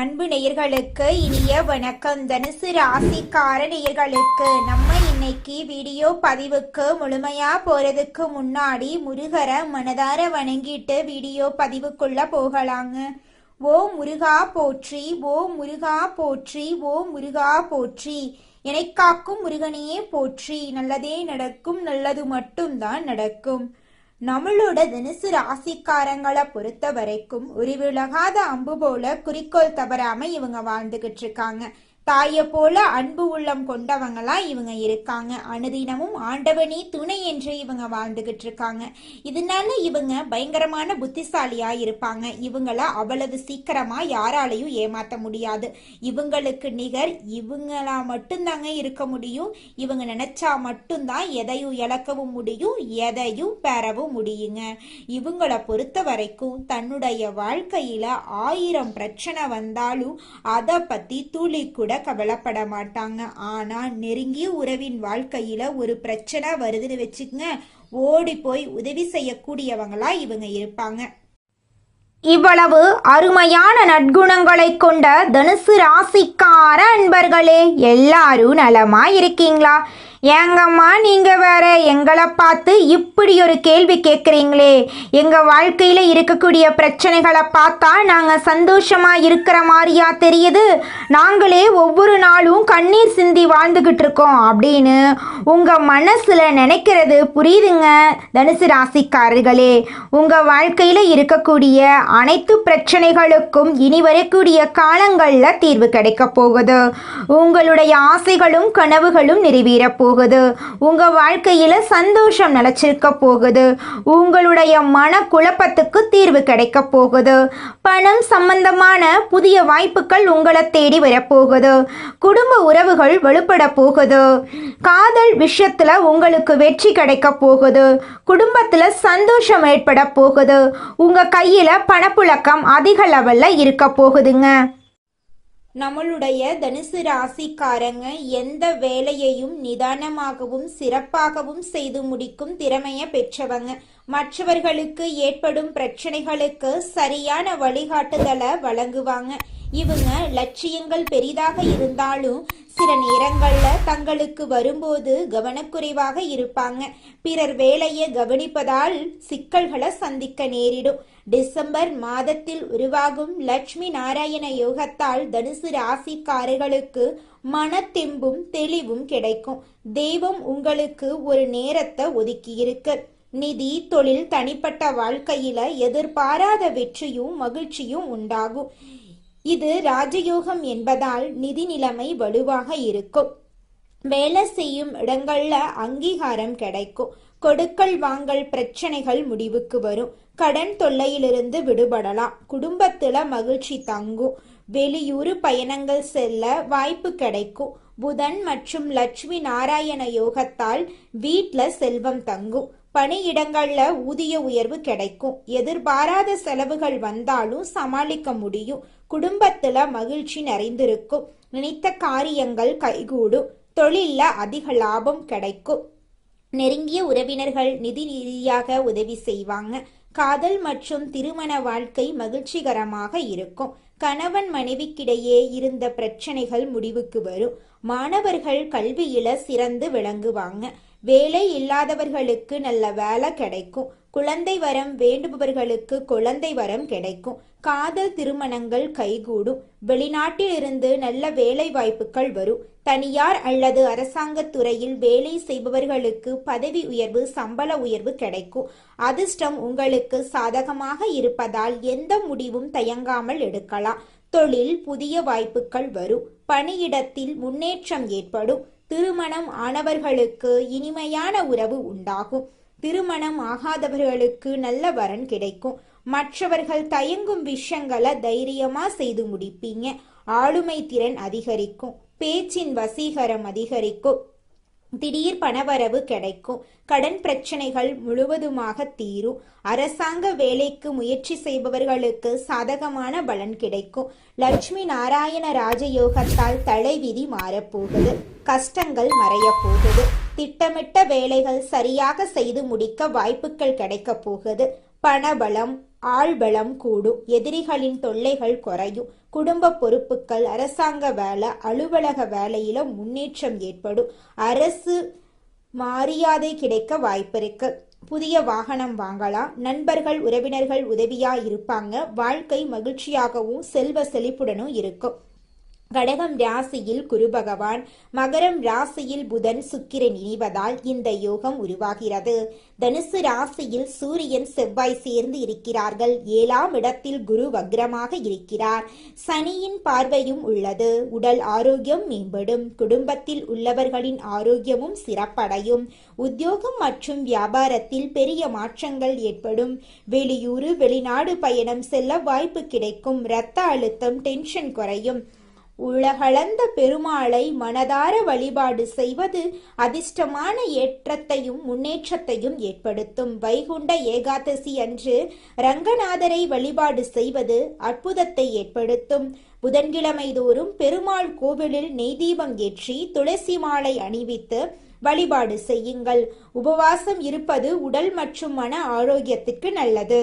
அன்பு நேயர்களுக்கு இனிய வணக்கம். தனுசு ராசிக்கார நேயர்களுக்கு நம்ம இன்னைக்கு வீடியோ பதிவுக்கு முழுமையா போறதுக்கு முன்னாடி முருகரை மனதார வணங்கிட்டு வீடியோ பதிவுக்குள்ள போகலாங்க. ஓ முருகா போற்றி, ஓ முருகா போற்றி, ஓ முருகா போற்றி, என்னை காக்கும் முருகனையே போற்றி. நல்லதே நடக்கும், நல்லது மட்டும்தான் நடக்கும். நம்மளோட தனுசு ராசிக்காரங்களை பொறுத்த வரைக்கும் ஒரு விலகாத அம்பு போல குறிக்கோள் தவறாம இவங்க வாழ்ந்துகிட்டு இருக்காங்க. தாயை போல அன்பு உள்ளம் கொண்டவங்களா இவங்க இருக்காங்க. அனுதினமும் ஆண்டவனே துணை என்று இவங்க வாழ்ந்துகிட்டு இருக்காங்க. இதனால இவங்க பயங்கரமான புத்திசாலியா இருப்பாங்க. இவங்கள அவ்வளவு சீக்கிரமா யாராலையும் ஏமாத்த முடியாது. இவங்களுக்கு நிகர் இவங்களா மட்டும்தாங்க இருக்க முடியும். இவங்க நினைச்சா மட்டும்தான் எதையும் இழக்கவும் முடியும், எதையும் பெறவும் முடியுங்க. இவங்கள பொறுத்த வரைக்கும் தன்னுடைய வாழ்க்கையில 1000 பிரச்சனை வந்தாலும் அதை பத்தி துளி கூட கவலைப்பட மாட்டாங்க. ஆனா நெருங்கிய உறவின் வாழ்க்கையில ஒரு பிரச்சனை வருதுன்னு வச்சுக்கங்க, ஓடி போய் உதவி செய்யக்கூடியவங்களா இவங்க இருப்பாங்க. இவ்வளவு அருமையான நற்குணங்களை கொண்ட தனுசு ராசிக்கார அன்பர்களே, எல்லாரும் நலமா இருக்கீங்களா? ஏங்கம்மா நீங்க வேற எங்களை பார்த்து இப்படி ஒரு கேள்வி கேட்குறீங்களே? எங்க வாழ்க்கையில இருக்கக்கூடிய பிரச்சனைகளை பார்த்தா நாங்க சந்தோஷமா இருக்கிற மாதிரியா தெரியுது? நாங்களே ஒவ்வொரு நாளும் கண்ணீர் சிந்தி வாழ்ந்துகிட்டு இருக்கோம் அப்படின்னு உங்க மனசுல நினைக்கிறது புரியுதுங்க. தனுசு ராசிக்காரர்களே, உங்க வாழ்க்கையில இருக்கக்கூடிய அனைத்து பிரச்சனைகளுக்கும் இனி வரக்கூடிய காலங்கள்ல தீர்வு கிடைக்க போகுது. உங்களுடைய ஆசைகளும் கனவுகளும் நிறைவேற போகுது. உங்க வாழ்க்கையில சந்தோஷம் நிலைச்சிருக்க போகுது. உங்களுடைய மன குழப்பத்துக்கு தீர்வு கிடைக்க போகுது. பணம் சம்பந்தமான புதிய வாய்ப்புகள் உங்களை தேடி வரப்போகுது. குடும்ப உறவுகள் வலுப்பட போகுது. காதல் விஷயத்துல உங்களுக்கு வெற்றி கிடைக்க போகுது. குடும்பத்துல சந்தோஷம் ஏற்பட போகுது. உங்க கையில பணப்புழக்கம் அதிக லெவல்ல இருக்க போகுதுங்க. நம்மளுடைய தனுசு ராசிக்காரங்க எந்த வேலையையும் நிதானமாகவும் சிறப்பாகவும் செய்து முடிக்கும் திறமையை பெற்றவங்க. மற்றவர்களுக்கு ஏற்படும் பிரச்சனைகளுக்கு சரியான வழிகாட்டுதலை வழங்குவாங்க. இவங்க லட்சியங்கள் பெரிதாக இருந்தாலும் சில நேரங்கள்ல தங்களுக்கு வரும்போது கவனக்குறைவாக இருப்பாங்க. பிறர் வேலையை கவனிப்பதால் சிக்கல்களை சந்திக்க நேரிடும். டிசம்பர் மாதத்தில் உருவாகும் லட்சுமி நாராயண யோகத்தால் தனுசு ராசிக்காரர்களுக்கு மனத்தெம்பும் தெளிவும் கிடைக்கும். தெய்வம் உங்களுக்கு ஒரு நேரத்தை ஒதுக்கி இருக்கு. நிதி, தொழில், தனிப்பட்ட வாழ்க்கையில எதிர்பாராத வெற்றியும் மகிழ்ச்சியும் உண்டாகும். இது ராஜயோகம் என்பதால் நிதி நிலைமை வலுவாக இருக்கும். வேலை செய்யும் இடங்கள்ல அங்கீகாரம் கிடைக்கும். கொடுக்கல் வாங்கல் பிரச்சனைகள் முடிவுக்கு வரும். கடன் தொல்லையிலிருந்து விடுபடலாம். குடும்பத்துல மகிழ்ச்சி தங்கும். வெளியூர் பயணங்கள் செல்ல வாய்ப்பு கிடைக்கும். புதன் மற்றும் லட்சுமி நாராயண யோகத்தால் வீட்ல செல்வம் தங்கும். பணியிடங்கள்ல ஊதிய உயர்வு கிடைக்கும். எதிர்பாராத செலவுகள் வந்தாலும் சமாளிக்க முடியும். குடும்பத்துல மகிழ்ச்சி நிறைந்திருக்கும். நினைத்த காரியங்கள் கைகூடும். தொழில்ல அதிக லாபம் கிடைக்கும். நெருங்கிய உறவினர்கள் நிதி ரீதியாக உதவி செய்வாங்க. காதல் மற்றும் திருமண வாழ்க்கை மகிழ்ச்சிகரமாக இருக்கும். கணவன் மனைவிக்கிடையே இருந்த பிரச்சனைகள் முடிவுக்கு வரும். மாணவர்கள் கல்வியில சிறந்து விளங்குவாங்க. வேலை இல்லாதவர்களுக்கு நல்ல வேலை கிடைக்கும். குழந்தை வரம் வேண்டுபவர்களுக்கு குழந்தை வரம் கிடைக்கும். காதல் திருமணங்கள் கைகூடும். வெளிநாட்டில் இருந்து நல்ல வேலை வாய்ப்புகள் வரும். தனியார் அல்லது அரசாங்க துறையில் வேலை செய்பவர்களுக்கு பதவி உயர்வு, சம்பள உயர்வு கிடைக்கும். அதிர்ஷ்டம் உங்களுக்கு சாதகமாக இருப்பதால் எந்த முடிவும் தயங்காமல் எடுக்கலாம். தொழில் புதிய வாய்ப்புகள் வரும். பணியிடத்தில் முன்னேற்றம் ஏற்படும். திருமணம் ஆனவர்களுக்கு இனிமையான உறவு உண்டாகும். திருமணம் ஆகாதவர்களுக்கு நல்ல வரன் கிடைக்கும். மற்றவர்கள் தயங்கும் விஷயங்களை தைரியமா செய்து முடிப்பீங்க. ஆளுமை திறன் அதிகரிக்கும். பேச்சின் வசீகரம் அதிகரிக்கும். திடீர் பணவரவு கிடைக்கும். கடன் பிரச்சனைகள் முழுவதுமாக தீரும். அரசாங்க வேலைக்கு முயற்சி செய்பவர்களுக்கு சாதகமான பலன் கிடைக்கும். லட்சுமி நாராயண ராஜயோகத்தால் தலைவிதி மாறப்போகுது. கஷ்டங்கள் மறைய போகுது. திட்டமிட்ட வேலைகள் சரியாக செய்து முடிக்க வாய்ப்புகள் கிடைக்க போகுது. பணபலம், ஆள்பலம் கூடும். எதிரிகளின் தொல்லைகள் குறையும். குடும்ப பொறுப்புகள், அரசாங்க வேலை, அலுவலக வேலையில முன்னேற்றம் ஏற்படும். அரசு மரியாதை கிடைக்க வாய்ப்பிருக்கு. புதிய வாகனம் வாங்கலாம். நண்பர்கள், உறவினர்கள் உதவியா இருப்பாங்க. வாழ்க்கை மகிழ்ச்சியாகவும் செல்வ செழிப்புடனும் இருக்கும். கடகம் ராசியில் குரு பகவான், மகரம் ராசியில் புதன் சுக்கிரன் இணைவதால் இந்த யோகம் உருவாகிறது. தனுசு ராசியில் சூரியன் செவ்வாய் சேர்ந்து இருக்கிறார்கள். 7ஆம் இடத்தில் குரு வக்ரமாக இருக்கிறார். சனியின் பார்வையும் உள்ளது. உடல் ஆரோக்கியம் மேம்படும். குடும்பத்தில் உள்ளவர்களின் ஆரோக்கியமும் சிறப்படையும். உத்தியோகம் மற்றும் வியாபாரத்தில் பெரிய மாற்றங்கள் ஏற்படும். வெளியூர், வெளிநாடு பயணம் செல்ல வாய்ப்பு கிடைக்கும். இரத்த அழுத்தம், டென்ஷன் குறையும். உலகளந்த பெருமாளை மனதார வழிபாடு செய்வது அதிர்ஷ்டமான ஏற்றத்தையும் முன்னேற்றத்தையும் ஏற்படுத்தும். வைகுண்ட ஏகாதசி அன்று ரங்கநாதரை வழிபாடு செய்வது அற்புதத்தை ஏற்படுத்தும். புதன்கிழமை தோறும் பெருமாள் கோவிலில் நெய் தீபம் ஏற்றி துளசி மாலை அணிவித்து வழிபாடு செய்யுங்கள். உபவாசம் இருப்பது உடல் மற்றும் மன ஆரோக்கியத்துக்கு நல்லது.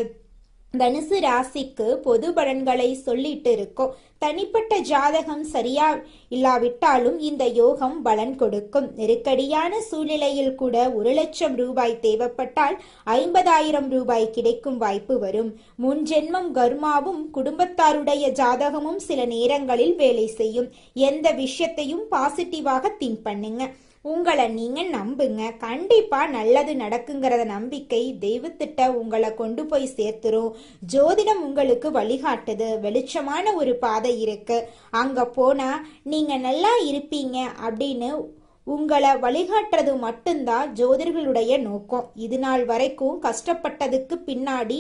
தனுசு ராசிக்கு பொது பலன்களை சொல்லிட்டு இருக்கோம். தனிப்பட்ட ஜாதகம் சரியா இல்லாவிட்டாலும் இந்த யோகம் பலன் கொடுக்கும். நெருக்கடியான சூழ்நிலையில் கூட 1,00,000 ரூபாய் தேவைப்பட்டால் 50,000 ரூபாய் கிடைக்கும் வாய்ப்பு வரும். முன் ஜென்மம் கர்மாவும் குடும்பத்தாருடைய ஜாதகமும் சில நேரங்களில் வேலை செய்யும். எந்த விஷயத்தையும் பாசிட்டிவாக திங்க் பண்ணுங்க. உங்களை நீங்க நம்புங்க. கண்டிப்பா நல்லது நடக்குங்கிறத நம்பிக்கை தெய்வத்திட்ட உங்களை கொண்டு போய் சேர்த்துரும். ஜோதிடம் உங்களுக்கு வழிகாட்டுது. வெளிச்சமான ஒரு பாதை இருக்கு. அங்க போனா நீங்க நல்லா இருப்பீங்க அப்படின்னு உங்களை வழிகாட்டுறது மட்டும்தான் ஜோதிடர்களுடைய நோக்கம். இது நாள் வரைக்கும் கஷ்டப்பட்டதுக்கு பின்னாடி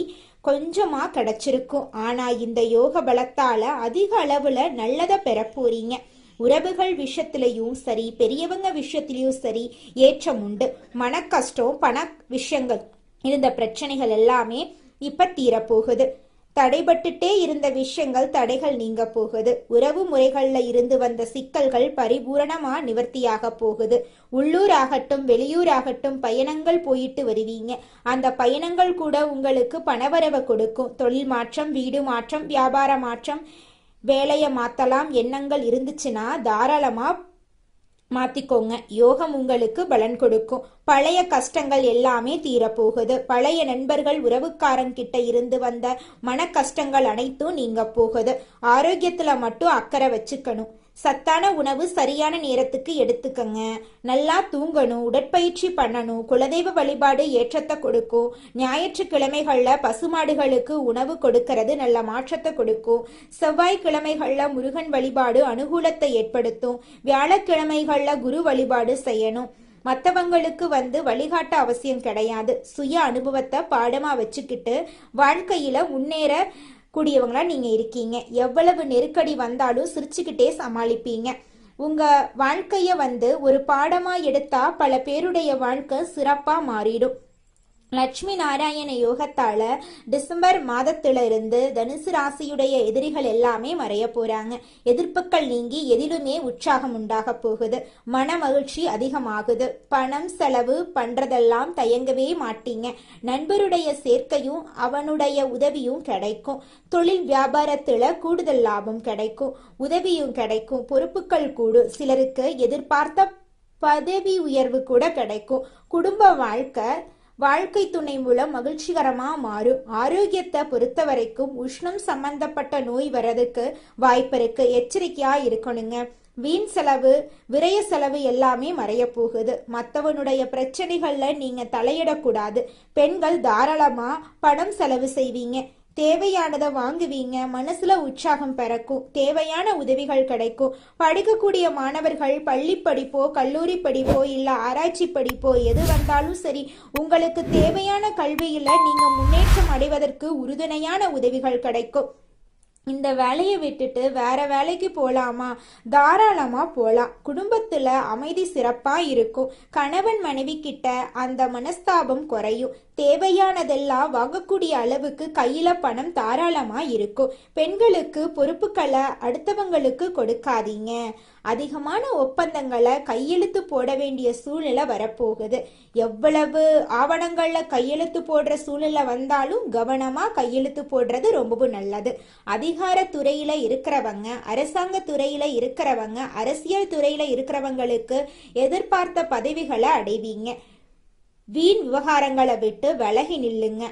கொஞ்சமா கிடைச்சிருக்கும். ஆனா இந்த யோக பலத்தால அதிக அளவுல நல்லதை பெற போறீங்க. உறவுகள் விஷயத்திலையும் சரி, பெரியவங்க விஷயத்திலையும் சரி ஏற்றம் உண்டு. மன கஷ்டம், பண விஷயங்கள் இருந்த பிரச்சனைகள் எல்லாமே இப்ப தீரப்போகுது. தடைபட்டுட்டே இருந்த விஷயங்கள், தடைகள் நீங்க போகுது. உறவு முறைகள்ல இருந்து வந்த சிக்கல்கள் பரிபூரணமா நிவர்த்தியாக போகுது. உள்ளூர் ஆகட்டும் வெளியூர் ஆகட்டும் பயணங்கள் போயிட்டு வருவீங்க. அந்த பயணங்கள் கூட உங்களுக்கு பணவரவை கொடுக்கும். தொழில் மாற்றம், வீடு மாற்றம், வியாபார மாற்றம், வேலையை மாத்தலாம் எண்ணங்கள் இருந்துச்சுன்னா தாராளமா மாத்திக்கோங்க. யோகம் உங்களுக்கு பலன் கொடுக்கும். பழைய கஷ்டங்கள் எல்லாமே தீரப்போகுது. பழைய நண்பர்கள், உறவுக்காரங்கிட்ட இருந்து வந்த மன கஷ்டங்கள் அனைத்தும் நீங்க போகுது. ஆரோக்கியத்துல மட்டும் அக்கறை வச்சுக்கணும். சத்தான உணவு சரியான நேரத்துக்கு எடுத்துக்கங்க. நல்லா தூங்கணும், உடற்பயிற்சி பண்ணணும். குலதெய்வ வழிபாடு ஏற்றத்தை கொடுக்கும். ஞாயிற்றுக்கிழமைகள்ல பசுமாடுகளுக்கு உணவு கொடுக்கறது நல்ல மாற்றத்தை கொடுக்கும். செவ்வாய்க்கிழமைகள்ல முருகன் வழிபாடு அனுகூலத்தை ஏற்படுத்தும். வியாழக்கிழமைகள்ல குரு வழிபாடு செய்யணும். மற்றவங்களுக்கு வழிகாட்ட அவசியம் கிடையாது. சுய அனுபவத்தை பாடமா வச்சுக்கிட்டு வாழ்க்கையில முன்னேற கூடியவங்களா நீங்க இருக்கீங்க. எவ்வளவு நெருக்கடி வந்தாலும் சிரிச்சுக்கிட்டே சமாளிப்பீங்க. உங்க வாழ்க்கைய ஒரு பாடமா எடுத்தா பல பேருடைய வாழ்க்கை சிறப்பா மாறிடும். லட்சுமி நாராயண யோகத்தால டிசம்பர் மாதத்துல இருந்து தனுசு ராசியுடைய எதிரிகள் எல்லாமே மறைய போறாங்க. எதிர்ப்புகள் நீங்கி எதிலுமே உற்சாகம் உண்டாக போகுது. மன மகிழ்ச்சி அதிகமாகுது. பணம் செலவு பண்றதெல்லாம் தயங்கவே மாட்டீங்க. நண்பருடைய சேர்க்கையும் அவனுடைய உதவியும் கிடைக்கும். தொழில் வியாபாரத்துல கூடுதல் லாபம் கிடைக்கும். உதவியும் கிடைக்கும். பொறுப்புகள் கூடும். சிலருக்கு எதிர்பார்த்த பதவி உயர்வு கூட கிடைக்கும். குடும்ப வாழ்க்கை துணை மூலம் மகிழ்ச்சிகரமா மாறும். ஆரோக்கியத்தை பொறுத்த வரைக்கும் உஷ்ணம் சம்பந்தப்பட்ட நோய் வர்றதுக்கு வாய்ப்பு இருக்கு. எச்சரிக்கையா இருக்கணுங்க. வீண் செலவு, விரய செலவு எல்லாமே மறைய போகுது. மற்றவனுடைய பிரச்சனைகள்ல நீங்க தலையிடக்கூடாது. பெண்கள் தாராளமா பணம் செலவு செய்வீங்க. தேவையானதை வாங்குவீங்க. மனசுல உற்சாகம் பிறக்கும். தேவையான உதவிகள் கிடைக்கும். படிக்கக்கூடிய மாணவர்கள் பள்ளி படிப்போ, கல்லூரி படிப்போ, இல்ல ஆராய்ச்சி படிப்போ எது வந்தாலும் சரி, உங்களுக்கு தேவையான கல்வியில நீங்க முன்னேற்றம் அடைவதற்கு உறுதுணையான உதவிகள் கிடைக்கும். இந்த வேலையை விட்டுட்டு வேற வேலைக்கு போலாமா? தாராளமா போலாம். குடும்பத்துல அமைதி சிறப்பா இருக்கும். கணவன் மனைவி கிட்ட அந்த மனஸ்தாபம் குறையும். தேவையானதெல்லாம் வாங்கக்கூடிய அளவுக்கு கையில பணம் தாராளமா இருக்கும். பெண்களுக்கு பொறுப்புகளை அடுத்தவங்களுக்கு கொடுக்காதீங்க. அதிகமான ஒப்பந்தங்களை கையெழுத்து போட வேண்டிய சூழ்நிலை வரப்போகுது. எவ்வளவு ஆவணங்கள்ல கையெழுத்து போடுற சூழ்நிலை வந்தாலும் கவனமா கையெழுத்து போடுறது ரொம்பவும் நல்லது. அதிக அதிகார துறையில இருக்கிறவங்க, அரசாங்க துறையில இருக்கிறவங்க, அரசியல் துறையில இருக்கிறவங்களுக்கு எதிர்பார்த்த பதவிகளை அடைவீங்க. வீண் விவகாரங்களை விட்டு விலகி நில்லுங்க.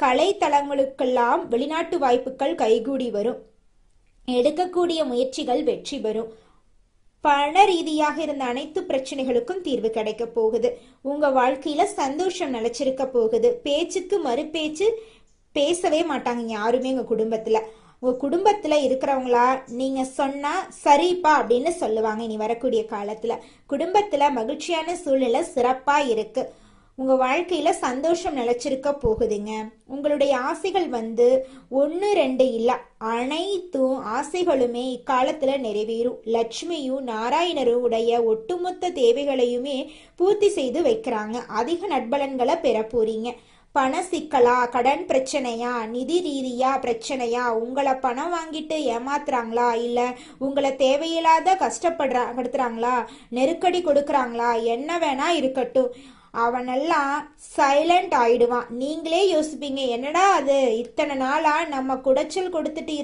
கலைத்தளங்களுக்கெல்லாம் வெளிநாட்டு வாய்ப்புகள் கைகூடி வரும். எடுக்கக்கூடிய முயற்சிகள் வெற்றி பெறும். பண ரீதியாக இருந்த அனைத்து பிரச்சனைகளுக்கும் தீர்வு கிடைக்க போகுது. உங்க வாழ்க்கையில சந்தோஷம் நிலைச்சிருக்க போகுது. பேச்சுக்கு மறுபேச்சு பேசவே மாட்டாங்க யாருமே உங்க குடும்பத்துல. உங்க குடும்பத்துல இருக்கிறவங்களா நீங்க சொன்னா சரிப்பா அப்படின்னு சொல்லுவாங்க. இனி வரக்கூடிய காலத்துல குடும்பத்துல மகிழ்ச்சியான சூழ்நிலை சிறப்பா இருக்கு. உங்க வாழ்க்கையில சந்தோஷம் நிலைச்சிருக்க போகுதுங்க. உங்களுடைய ஆசைகள் 1 2 இல்ல, அனைத்தும் ஆசைகளுமே இக்காலத்துல நிறைவேறும். லட்சுமியும் நாராயணரும் உடைய ஒட்டுமொத்த தேவைகளையுமே பூர்த்தி செய்து வைக்கிறாங்க. அதிக நட்பலன்களை பெற போறீங்க. பண சிக்கலா, கடன் பிரச்சனையா, நிதி ரீதியா பிரச்சனையா, உங்களை பணம் வாங்கிட்டு ஏமாத்துறாங்களா, இல்ல உங்களை தேவையில்லாத கஷ்டப்படுறாங்களா, நெருக்கடி கொடுக்கறாங்களா, என்ன வேணா இருக்கட்டும், அவனெல்லாம் சைலண்ட் ஆயிடுவான். நீங்களே யோசிப்பீங்க, என்னடா அது இத்தனை நாளா நம்ம குடைச்சல் கொடுத்துட்டு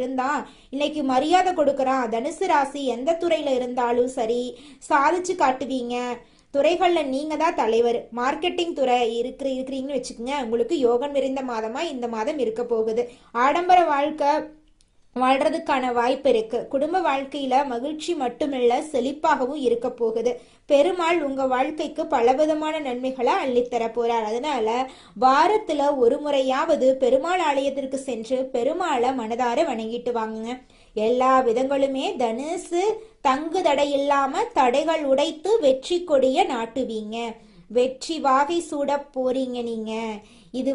இருந்தான், இன்னைக்கு மரியாதை கொடுக்கறான். தனுசு ராசி எந்த துறையில இருந்தாலும் சரி சாதிச்சு காட்டுவீங்க. துறைகளில் நீங்க தான் தலைவர். மார்க்கெட்டிங் துறை இருக்கிறீங்கன்னு வச்சுக்கோங்க, உங்களுக்கு யோகம் நிறைந்த மாதமா இந்த மாதம் இருக்க போகுது. ஆடம்பர வாழ்க்கை வாழ்றதுக்கான வாய்ப்பு இருக்கு. குடும்ப வாழ்க்கையில மகிழ்ச்சி மட்டுமில்ல, செழிப்பாகவும் இருக்க போகுது. பெருமாள் உங்க வாழ்க்கைக்கு பலவிதமான நன்மைகளை அள்ளித்தர போறார். அதனால வாரத்துல ஒரு முறையாவது பெருமாள் ஆலயத்திற்கு சென்று பெருமாளை மனதார வணங்கிட்டு வாங்குங்க. எல்லா விதங்களுமே தனுசு தங்கு தடை இல்லாம தடைகள் உடைத்து வெற்றி கொடிய நாட்டுவீங்க. வெற்றி வாகை சூட போறீங்க நீங்க. இது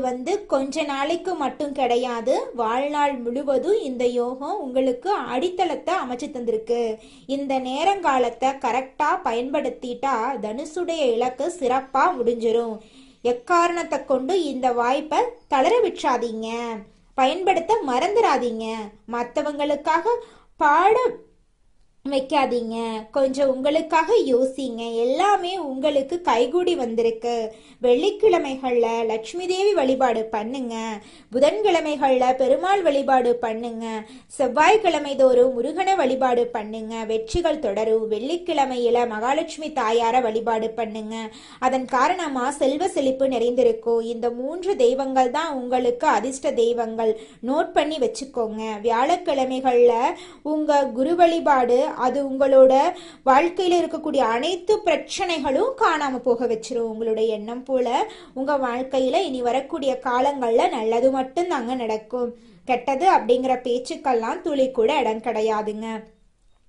கொஞ்ச நாளைக்கு மட்டும் கிடையாது, வாழ்நாள் முழுவதும் இந்த யோகம் உங்களுக்கு அடித்தளத்தை அமைச்சு தந்திருக்கு. இந்த நேரங்காலத்தை கரெக்டா பயன்படுத்திட்டா தனுசுடைய இலக்கு சிறப்பா முடிஞ்சிரும். எக்காரணத்தை கொண்டு இந்த வாய்ப்பை தளர விட்டுறாதீங்க. பயன்படுத்த மறந்துடாதீங்க. மற்றவங்களுக்காக பாட வைக்காதீங்க. கொஞ்சம் உங்களுக்காக யோசிங்க. எல்லாமே உங்களுக்கு கைகூடி வந்திருக்கு. வெள்ளிக்கிழமைகள்ல லட்சுமி தேவி வழிபாடு பண்ணுங்க. புதன்கிழமைகள்ல பெருமாள் வழிபாடு பண்ணுங்க. செவ்வாய்க்கிழமை தோறும் முருகனை வழிபாடு பண்ணுங்க. வெற்றிகள் தொடரும். வெள்ளிக்கிழமையில மகாலட்சுமி தாயார வழிபாடு பண்ணுங்க. அதன் காரணமா செல்வ செழிப்பு நிறைந்திருக்கும். இந்த 3 தெய்வங்கள் தான் உங்களுக்கு அதிர்ஷ்ட தெய்வங்கள். நோட் பண்ணி வச்சுக்கோங்க. வியாழக்கிழமைகள்ல உங்க குரு வழிபாடு, அது உங்களோட வாழ்க்கையில இருக்கக்கூடிய அனைத்து பிரச்சனைகளும் காணாம போக வச்சிரும். உங்களுடைய எண்ணம் போல உங்க வாழ்க்கையில இனி வரக்கூடிய காலங்கள்ல நல்லது மட்டும் தாங்க நடக்கும். கெட்டது அப்படிங்கிற பேச்சுக்கெல்லாம் துளி கூட இடம் கிடையாதுங்க.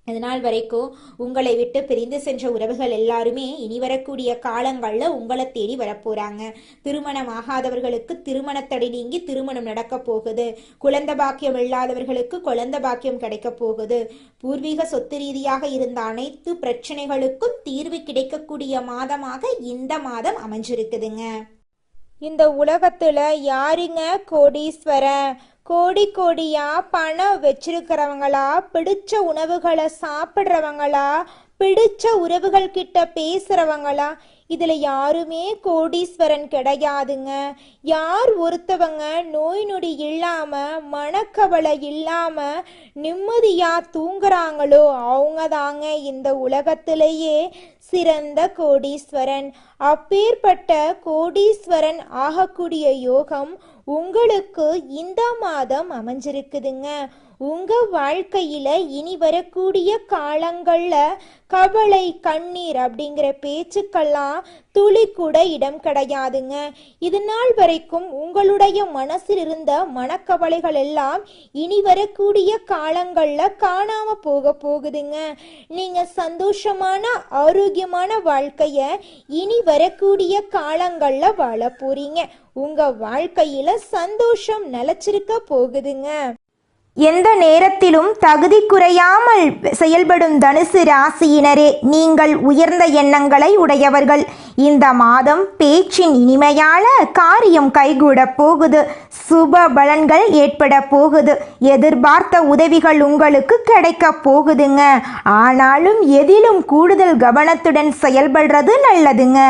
இதனால் வரைக்கும் உங்களை விட்டு பிரிந்து சென்ற உறவுகள் எல்லாருமே இனி வரக்கூடிய காலங்கள்ல உங்களை தேடி வரப்போறாங்க. திருமணம் ஆகாதவர்களுக்கு திருமணத்தடை நீங்கி திருமணம் நடக்க போகுது. குழந்தை பாக்கியம் இல்லாதவர்களுக்கு குழந்தை பாக்கியம் கிடைக்க போகுது. பூர்வீக சொத்து ரீதியாக இருந்த அனைத்து பிரச்சனைகளுக்கும் தீர்வு கிடைக்கக்கூடிய மாதமாக இந்த மாதம் அமைஞ்சிருக்குதுங்க. இந்த உலகத்துல யாருங்க கோடீஸ்வரன்? கோடி கோடியா பணம் வச்சிருக்கிறவங்களா, பிடிச்ச உணவுகளை சாப்பிட்றவங்களா, பிடிச்ச உறவுகள் கிட்ட பேசுறவங்களா, இதுல யாருமே கோடீஸ்வரன் கிடையாதுங்க. யார் ஒருத்தவங்க நோய் நொடி இல்லாம மனக்கவலை இல்லாம நிம்மதியா தூங்குறாங்களோ அவங்க தாங்க இந்த உலகத்திலேயே சிறந்த கோடீஸ்வரன். அப்பேற்பட்ட கோடீஸ்வரன் ஆகக்கூடிய யோகம் உங்களுக்கு இந்த மாதம் அமைஞ்சிருக்குதுங்க. உங்க வாழ்க்கையில இனி வரக்கூடிய காலங்கள்ல கவலை, கண்ணீர் அப்படிங்கிற பேச்சுக்கெல்லாம் துளி கூட இடம் கிடையாதுங்க. இது நாள் வரைக்கும் உங்களுடைய மனசில் இருந்த மனக்கவலைகள் எல்லாம் இனி வரக்கூடிய காலங்கள்ல காணாம போக போகுதுங்க. நீங்க சந்தோஷமான ஆரோக்கியமான வாழ்க்கைய இனி வரக்கூடிய காலங்கள்ல வாழ போறீங்க. உங்க வாழ்க்கையில சந்தோஷம் நிலைச்சிருக்க போகுதுங்க. எந்த நேரத்திலும் தகுதி குறையாமல் செயல்படும் தனுசு ராசியினரே, நீங்கள் உயர்ந்த எண்ணங்களை உடையவர்கள். இந்த மாதம் பேச்சின் இனிமையால காரியம் கைகூட போகுது. சுப பலன்கள் ஏற்பட போகுது. எதிர்பார்த்த உதவிகள் உங்களுக்கு கிடைக்க போகுதுங்க. ஆனாலும் எதிலும் கூடுதல் கவனத்துடன் செயல்படுறது நல்லதுங்க.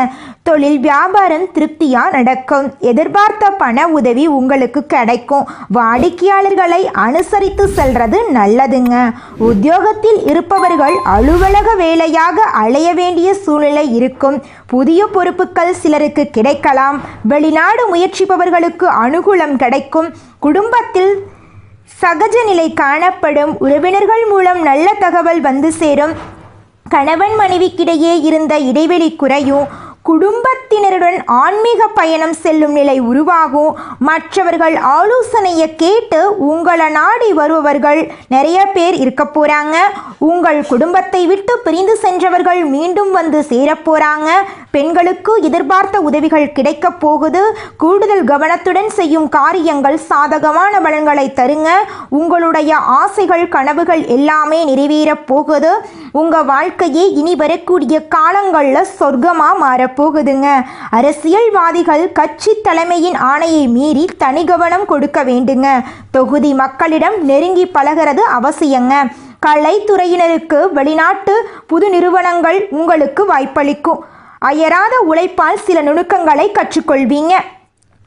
தொழில் வியாபாரம் திருப்தியா நடக்கும். எதிர்பார்த்த பண உதவி உங்களுக்கு கிடைக்கும். வாடிக்கையாளர்களை அனுசரித்து செல்றது நல்லதுங்க. உத்தியோகத்தில் இருப்பவர்கள் அலுவலக வேலையாக அலைய வேண்டிய சூழ்நிலை இருக்கும். புதிய பொறுப்புகள் சிலருக்கு கிடைக்கலாம். வெளிநாடு முயற்சிப்பவர்களுக்கு அனுகூலம் கிடைக்கும். குடும்பத்தில் சகஜ நிலை காணப்படும். உறவினர்கள் மூலம் நல்ல தகவல் வந்து சேரும். கணவன் மனைவிக்கிடையே இருந்த இடைவெளி குறையும். குடும்பத்தினருடன் ஆன்மீக பயணம் செல்லும் நிலை உருவாகும். மற்றவர்கள் ஆலோசனையை கேட்டு உங்களை நாடி வருபவர்கள் நிறைய பேர் இருக்க போறாங்க. உங்கள் குடும்பத்தை விட்டு பிரிந்து சென்றவர்கள் மீண்டும் வந்து சேரப்போறாங்க. பெண்களுக்கு எதிர்பார்த்த உதவிகள் கிடைக்க போகுது. கூடுதல் கவனத்துடன் செய்யும் காரியங்கள் சாதகமான பலன்களை தருங்க. உங்களுடைய ஆசைகள் கனவுகள் எல்லாமே நிறைவேற போகுது. உங்க வாழ்க்கையே இனி வரக்கூடிய காலங்களில் சொர்க்கமா மாறப்போகுதுங்க. அரசியல்வாதிகள் கட்சி தலைமையின் ஆணையை மீறி தனி கவனம் கொடுக்க வேண்டுங்க. தொகுதி மக்களிடம் நெருங்கி பழகிறது அவசியங்க. கலைத்துறையினருக்கு வெளிநாட்டு புது நிறுவனங்கள் உங்களுக்கு வாய்ப்பளிக்கும். அயராத உழைப்பால் சில நுணுக்கங்களை கற்றுக்கொள்வீங்க.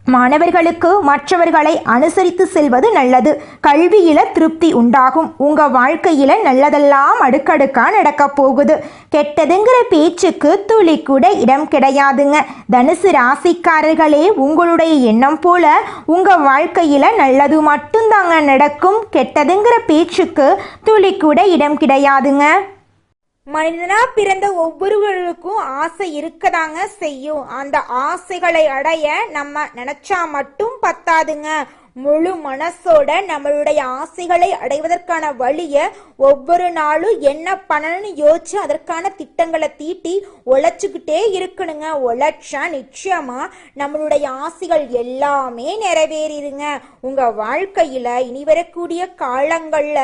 மாணவர்களுக்கு மற்றவர்களை அனுசரித்து செல்வது நல்லது. கல்வியில திருப்தி உண்டாகும். உங்க வாழ்க்கையில நல்லதெல்லாம் அடுக்கடுக்கா நடக்க போகுது. கெட்டதுங்கிற பேச்சுக்கு துளி கூட இடம் கிடையாதுங்க. தனுசு ராசிக்காரர்களே, உங்களுடைய எண்ணம் போல உங்க வாழ்க்கையில நல்லது மட்டும்தாங்க நடக்கும். கெட்டதுங்கிற பேச்சுக்கு துளி கூட இடம் கிடையாதுங்க. மனிதனா பிறந்த ஒவ்வொருவருக்கும் ஆசை இருக்கதாங்க செய்யும். அந்த ஆசைகளை அடைய நம்ம நினைச்சா மட்டும் பத்தாதுங்க. முழு மனசோட நம்மளுடைய ஆசைகளை அடைவதற்கான வழிய ஒவ்வொரு நாளும் என்ன பண்ணணும்னு யோசிச்சு அதற்கான திட்டங்களை தீட்டி உழைச்சுக்கிட்டே இருக்கணுங்க. உழைச்சா நிச்சயமா நம்மளுடைய ஆசைகள் எல்லாமே நிறைவேறிடுங்க. உங்க வாழ்க்கையில இனி வரக்கூடிய காலங்கள்ல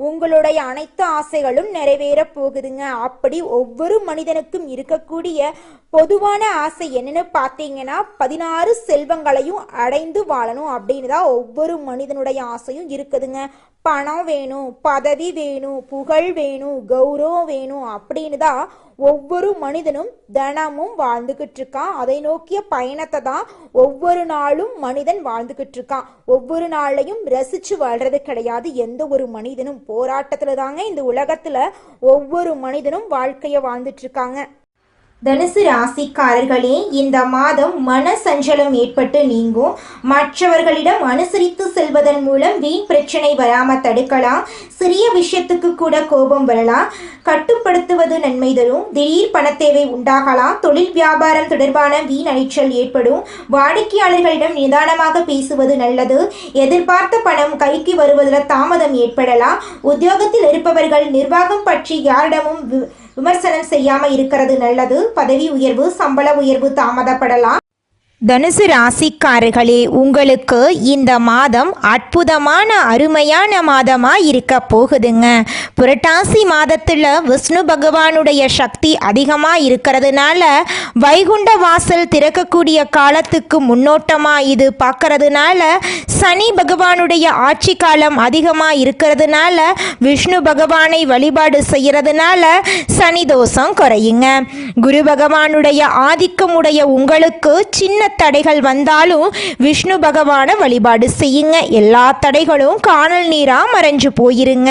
உங்களுடைய அனைத்து ஆசைகளும் நிறைவேற போகுதுங்க. அப்படி ஒவ்வொரு மனிதனுக்கும் இருக்கக்கூடிய பொதுவான ஆசை என்னன்னு பார்த்தீங்கன்னா 16 செல்வங்களையும் அடைந்து வாழணும் அப்படின்னு தான் ஒவ்வொரு மனிதனுடைய ஆசையும் இருக்குதுங்க. பணம் வேணும், பதவி வேணும், புகழ் வேணும், கௌரவம் வேணும் அப்படின்னு தான் ஒவ்வொரு மனிதனும் தினமும் வாழ்ந்துகிட்டு இருக்கான். அதை நோக்கிய பயணத்தை தான் ஒவ்வொரு நாளும் மனிதன் வாழ்ந்துகிட்டு இருக்கான். ஒவ்வொரு நாளையும் ரசிச்சு வாழ்றது கிடையாது. எந்த ஒரு மனிதனும் போராட்டத்துல தாங்க இந்த உலகத்துல ஒவ்வொரு மனிதனும் வாழ்க்கைய வாழ்ந்துட்டு இருக்காங்க. தனுசு ராசிக்காரர்களே, இந்த மாதம் மன சஞ்சலம் ஏற்பட்டு நீங்கும். மற்றவர்களிடம் அனுசரித்து செல்வதன் மூலம் வீண் பிரச்சனை வராம தடுக்கலாம். சிறிய விஷயத்துக்கு கூட கோபம் வரலாம். கட்டுப்படுத்துவது நன்மை தரும். திடீர் பணத்தேவை உண்டாகலாம். தொழில் வியாபாரம் தொடர்பான வீண் அலைச்சல் ஏற்படும். வாடிக்கையாளர்களிடம் நிதானமாக பேசுவது நல்லது. எதிர்பார்த்த பணம் கைக்கு வருவதில் தாமதம் ஏற்படலாம். உத்தியோகத்தில் இருப்பவர்கள் நிர்வாகம் பற்றி யாரிடமும் விமர்சனம் செய்யாம இருக்கிறது நல்லது. பதவி உயர்வு, சம்பள உயர்வு தாமதப்படலாம். தனுசு ராசிக்காரர்களே, உங்களுக்கு இந்த மாதம் அற்புதமான அருமையான மாதமா இருக்க போகுதுங்க. புரட்டாசி மாதத்துல விஷ்ணு பகவானுடைய சக்தி அதிகமா இருக்கிறதுனால வைகுண்ட வாசல் திறக்கக்கூடிய காலத்துக்கு முன்னோட்டமா இது பார்க்கறதுனால சனி பகவானுடைய ஆட்சி காலம் அதிகமா இருக்கிறதுனால விஷ்ணு பகவானை வழிபாடு செய்யறதுனால சனி தோஷம் குறையுங்க. குரு பகவானுடைய ஆதிக்கமுடைய உங்களுக்கு சின்ன தடைகள் வந்தாலும் விஷ்ணு பகவானை வழிபாடு செய்யுங்க. எல்லா தடைகளும் காணல் நீரா மறைஞ்சு போயிருங்க.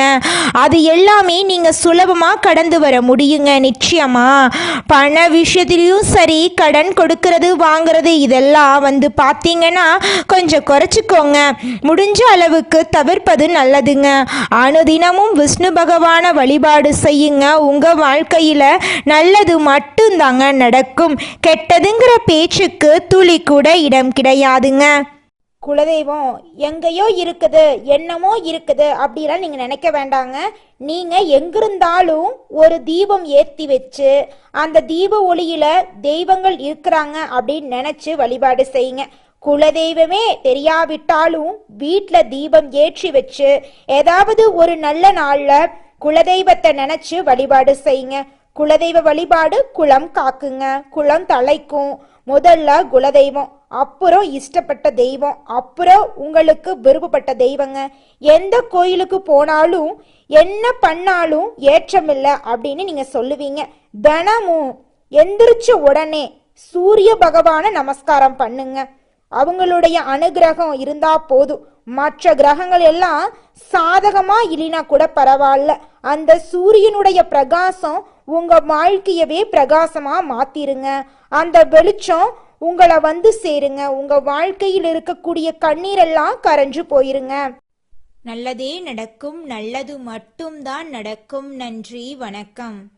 அது எல்லாமே நீங்க சுலபமா கடந்து வர முடியுங்க. நிச்சயமா பண விஷயத்திலையும் சரி, கடன் கொடுக்கறது வாங்குறது இதெல்லாம் பார்த்தீங்கன்னா கொஞ்சம் குறைச்சிக்கோங்க. முடிஞ்ச அளவுக்கு தவிர்ப்பது நல்லதுங்க. அனுதினமும் விஷ்ணு பகவானை வழிபாடு செய்யுங்க. உங்க வாழ்க்கையில நல்லது மட்டும்தாங்க நடக்கும். கெட்டதுங்கிற பேச்சுக்கு துளி கூட இடம் கிடையாதுங்க. குலதெய்வம் எங்கேயோ இருக்குது, என்னமோ இருக்குது அப்படிலாம் நீங்க நினைக்க வேண்டாங்க. நீங்க எங்கிருந்தாலும் ஒரு தீபம் ஏற்றி வச்சு அந்த தீப ஒளியில தெய்வங்கள் இருக்கிறாங்க அப்படின்னு நினைச்சு வழிபாடு செய்யுங்க. குலதெய்வமே தெரியாவிட்டாலும் வீட்டில் தீபம் ஏற்றி வச்சு ஏதாவது ஒரு நல்ல நாள்ல குலதெய்வத்தை நினைச்சு வழிபாடு செய்யுங்க. குலதெய்வ வழிபாடு குலம் காக்குங்க, குலம் தலைக்கும். முதல்ல குலதெய்வம், அப்புறம் இஷ்டப்பட்ட தெய்வம், அப்புறம் உங்களுக்கு விருப்பப்பட்ட தெய்வங்க. எந்த கோயிலுக்கு போனாலும் என்ன பண்ணாலும் ஏற்றமில்லை அப்படின்னு நீங்க சொல்லுவீங்க. தினமும் எந்திரிச்ச உடனே சூரிய பகவானை நமஸ்காரம் பண்ணுங்க. அவங்களுடைய அனுகிரகம் இருந்தா போதும். மற்ற கிரகங்கள் எல்லாம் சாதகமா இல்லைனா கூட பரவாயில்ல, அந்த சூரியனுடைய பிரகாசம் உங்க வாழ்க்கையவே பிரகாசமா மாத்திருங்க. அந்த வெளிச்சம் உங்களை வந்து சேருங்க. உங்க வாழ்க்கையில் இருக்கக்கூடிய கண்ணீரெல்லாம் கரைஞ்சு போயிருங்க. நல்லதே நடக்கும், நல்லது மட்டும்தான் நடக்கும். நன்றி, வணக்கம்.